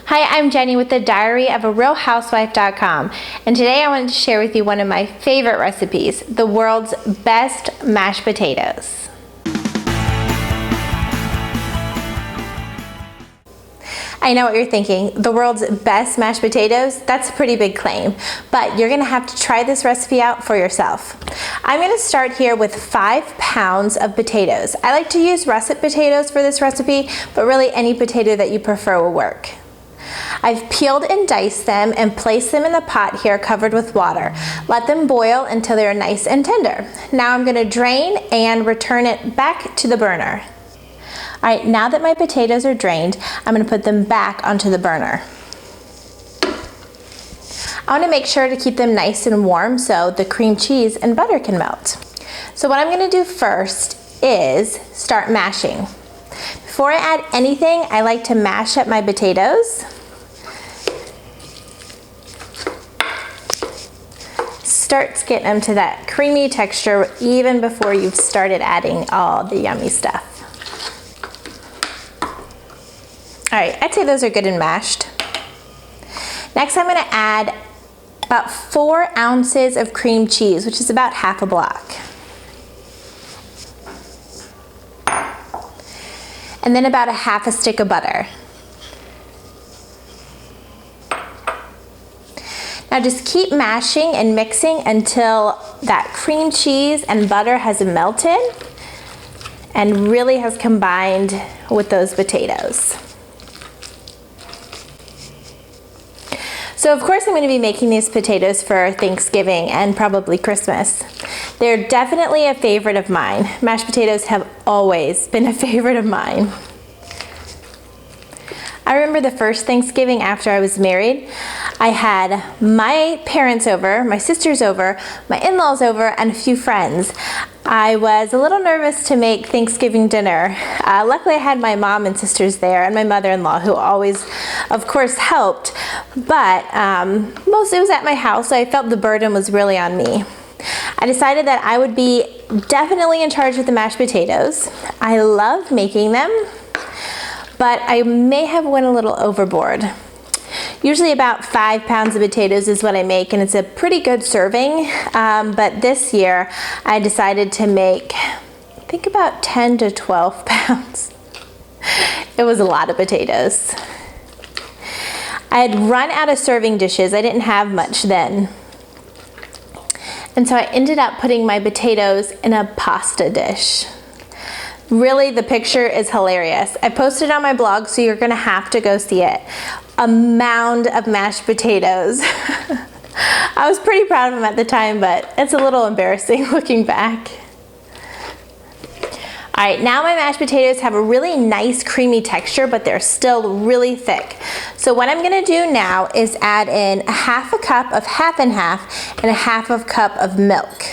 Hi, I'm Jenny with thediaryofarealhousewife.com, and today I wanted to share with you one of my favorite recipes, the world's best mashed potatoes. I know what you're thinking, the world's best mashed potatoes? That's a pretty big claim, but you're gonna have to try this recipe out for yourself. I'm gonna start here with 5 pounds of potatoes. I like to use russet potatoes for this recipe, but really any potato that you prefer will work. I've peeled and diced them and placed them in a pot here covered with water. Let them boil until they're nice and tender. Now I'm gonna drain and return it back to the burner. All right, now that my potatoes are drained, I'm gonna put them back onto the burner. I wanna make sure to keep them nice and warm so the cream cheese and butter can melt. So what I'm gonna do first is start mashing. Before I add anything, I like to mash up my potatoes. Starts getting them to that creamy texture even before you've started adding all the yummy stuff. All right, I'd say those are good and mashed. Next, I'm gonna add about 4 ounces of cream cheese, which is about half a block. And then about a half a stick of butter. Now just keep mashing and mixing until that cream cheese and butter has melted and really has combined with those potatoes. So of course I'm going to be making these potatoes for Thanksgiving and probably Christmas. They're definitely a favorite of mine. Mashed potatoes have always been a favorite of mine. I remember the first Thanksgiving after I was married, I had my parents over, my sisters over, my in-laws over, and a few friends. I was a little nervous to make Thanksgiving dinner. Luckily I had my mom and sisters there and my mother-in-law who always, of course, helped, but mostly it was at my house, so I felt the burden was really on me. I decided that I would be definitely in charge of the mashed potatoes. I love making them, but I may have went a little overboard. Usually about 5 pounds of potatoes is what I make, and it's a pretty good serving, but this year I decided to make, I think about 10 to 12 pounds. It was a lot of potatoes. I had run out of serving dishes. I didn't have much then. And so I ended up putting my potatoes in a pasta dish. Really, the picture is hilarious. I posted it on my blog, so you're gonna have to go see it. A mound of mashed potatoes. I was pretty proud of them at the time, but it's a little embarrassing looking back. All right, now my mashed potatoes have a really nice creamy texture, but they're still really thick. So what I'm gonna do now is add in a half a cup of half and half and a half of cup of milk.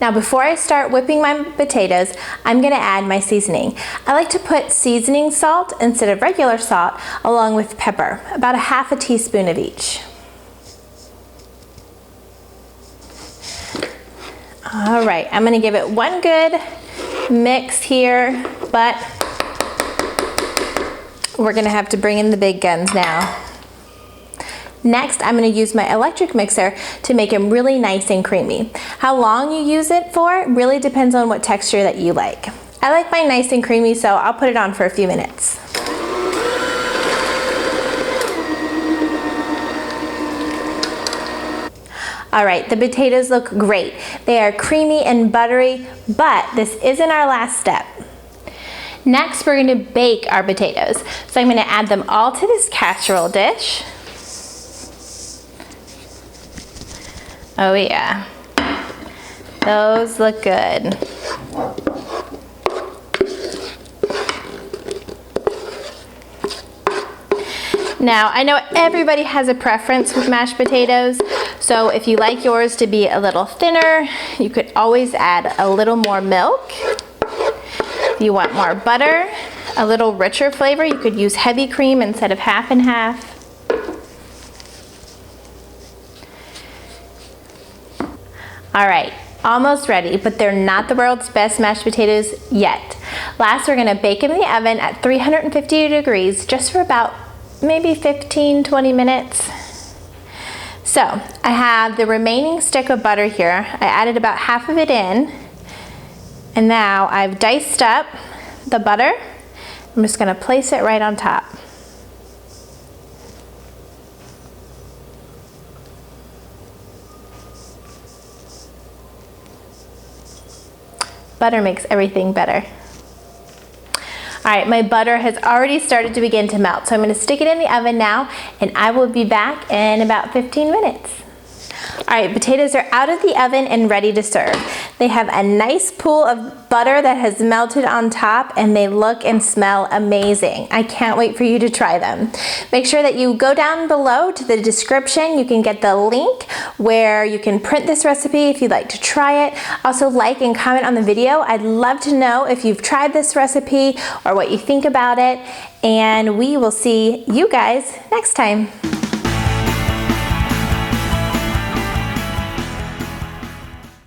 Now before I start whipping my potatoes, I'm gonna add my seasoning. I like to put seasoning salt instead of regular salt along with pepper, about a half a teaspoon of each. All right, I'm gonna give it one good mix here, but we're gonna have to bring in the big guns now. Next, I'm going to use my electric mixer to make them really nice and creamy. How long you use it for really depends on what texture that you like. I like mine nice and creamy, so I'll put it on for a few minutes. All right, the potatoes look great. They are creamy and buttery, but this isn't our last step. Next, we're going to bake our potatoes. So I'm going to add them all to this casserole dish. Oh yeah, those look good. Now, I know everybody has a preference with mashed potatoes, so if you like yours to be a little thinner, you could always add a little more milk. If you want more butter, a little richer flavor, you could use heavy cream instead of half and half. All right, almost ready, but they're not the world's best mashed potatoes yet. Last, we're gonna bake them in the oven at 350 degrees just for about maybe 15-20 minutes. So I have the remaining stick of butter here. I added about half of it in, and now I've diced up the butter. I'm just gonna place it right on top. Butter makes everything better. All right, my butter has already started to begin to melt, so I'm gonna stick it in the oven now, and I will be back in about 15 minutes. All right, potatoes are out of the oven and ready to serve. They have a nice pool of butter that has melted on top, and they look and smell amazing. I can't wait for you to try them. Make sure that you go down below to the description. You can get the link where you can print this recipe if you'd like to try it. Also, like and comment on the video. I'd love to know if you've tried this recipe or what you think about it, and we will see you guys next time.